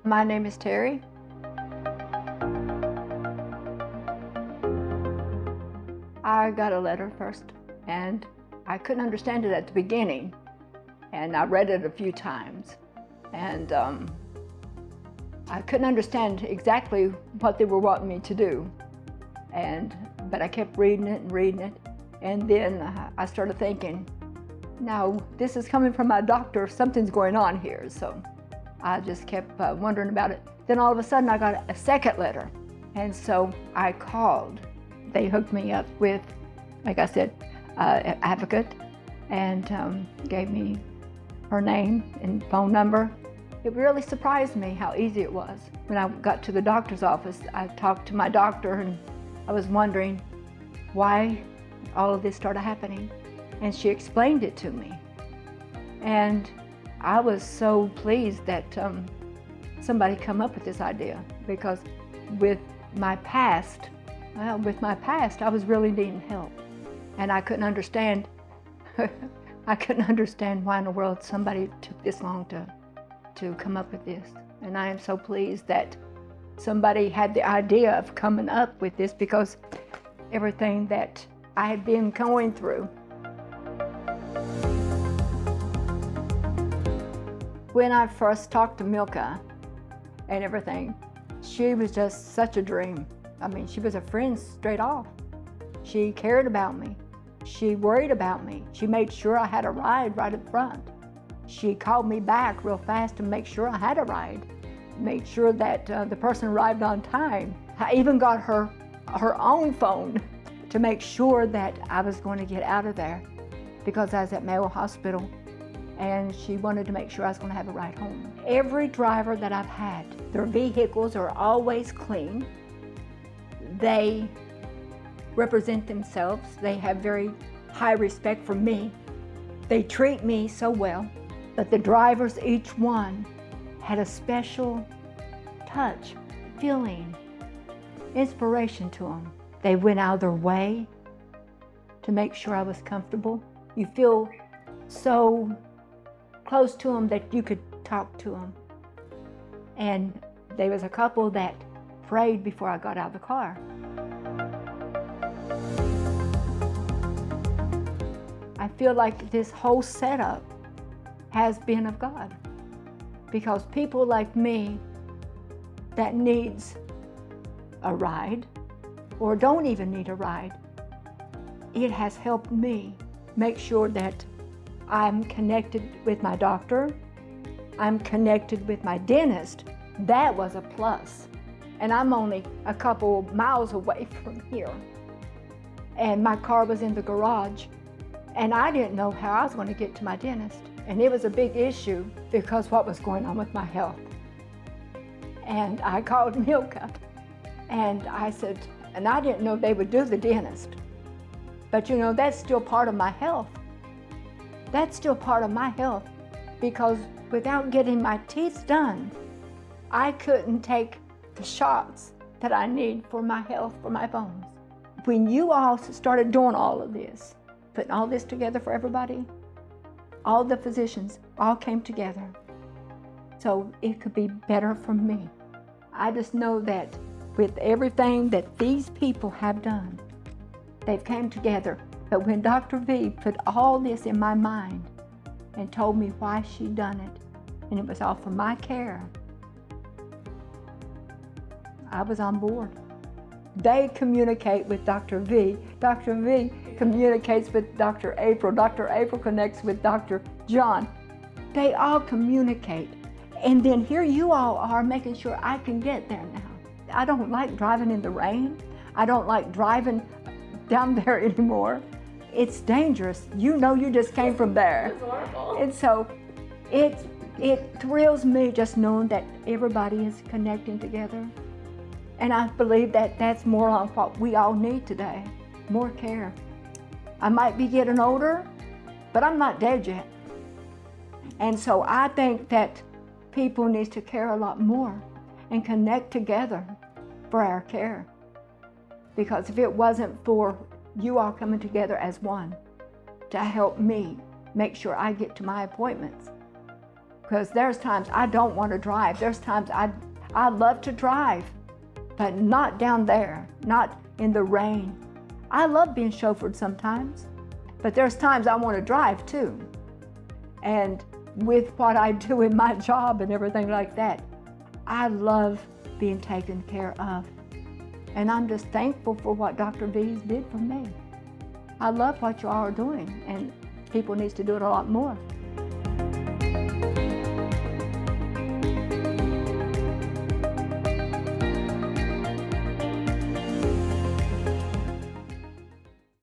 My name is Terry. I got a letter first, and I couldn't understand it at the beginning, and I read it a few times, and I couldn't understand exactly what they were wanting me to do, but I kept reading it, and then I started thinking, now this is coming from my doctor, something's going on here, so I just kept wondering about it. Then all of a sudden I got a second letter, and so I called. They hooked me up with, like I said, an advocate, and gave me her name and phone number. It really surprised me how easy it was. When I got to the doctor's office, I talked to my doctor, and I was wondering why all of this started happening. And she explained it to me. And I was so pleased that somebody come up with this idea, because with my past, I was really needing help. And I couldn't understand, I couldn't understand why in the world somebody took this long to come up with this. And I am so pleased that somebody had the idea of coming up with this, because everything that I had been going through. When I first talked to Milka and everything, she was just such a dream. I mean, she was a friend straight off. She cared about me. She worried about me. She made sure I had a ride right up front. She called me back real fast to make sure I had a ride, made sure that the person arrived on time. I even got her own phone to make sure that I was going to get out of there, because I was at Mayo Hospital, and she wanted to make sure I was going to have a ride home. Every driver that I've had, their vehicles are always clean. They represent themselves. They have very high respect for me. They treat me so well. But the drivers, each one, had a special touch, feeling, inspiration to them. They went out of their way to make sure I was comfortable. You feel so close to them that you could talk to them. And there was a couple that prayed before I got out of the car. I feel like this whole setup has been of God, because people like me that needs a ride or don't even need a ride, it has helped me make sure that I'm connected with my doctor, I'm connected with my dentist. That was a plus. And I'm only a couple miles away from here. And my car was in the garage, and I didn't know how I was going to get to my dentist. And it was a big issue because what was going on with my health. And I called Milka, and I said, and I didn't know they would do the dentist. But you know, that's still part of my health. That's still part of my health, because without getting my teeth done, I couldn't take the shots that I need for my health, for my bones. When you all started doing all of this, putting all this together for everybody, all the physicians all came together so it could be better for me. I just know that with everything that these people have done, they've came together. But when Dr. V put all this in my mind and told me why she'd done it, and it was all for my care, I was on board. They communicate with Dr. V. Dr. V communicates with Dr. April. Dr. April connects with Dr. John. They all communicate. And then here you all are making sure I can get there now. I don't like driving in the rain. I don't like driving down there anymore. It's dangerous. You know, you just came from there. It's horrible. And so it thrills me just knowing that everybody is connecting together. And I believe that that's more on what we all need today, more care. I might be getting older, but I'm not dead yet. And so I think that people need to care a lot more and connect together for our care. Because if it wasn't for you all coming together as one to help me make sure I get to my appointments, Because there's times I don't want to drive. There's times I love to drive, but not down there, not in the rain. I love being chauffeured sometimes, but there's times I want to drive too. And with what I do in my job and everything like that, I love being taken care of. And I'm just thankful for what Dr. V's did for me. I love what you all are doing, and people need to do it a lot more.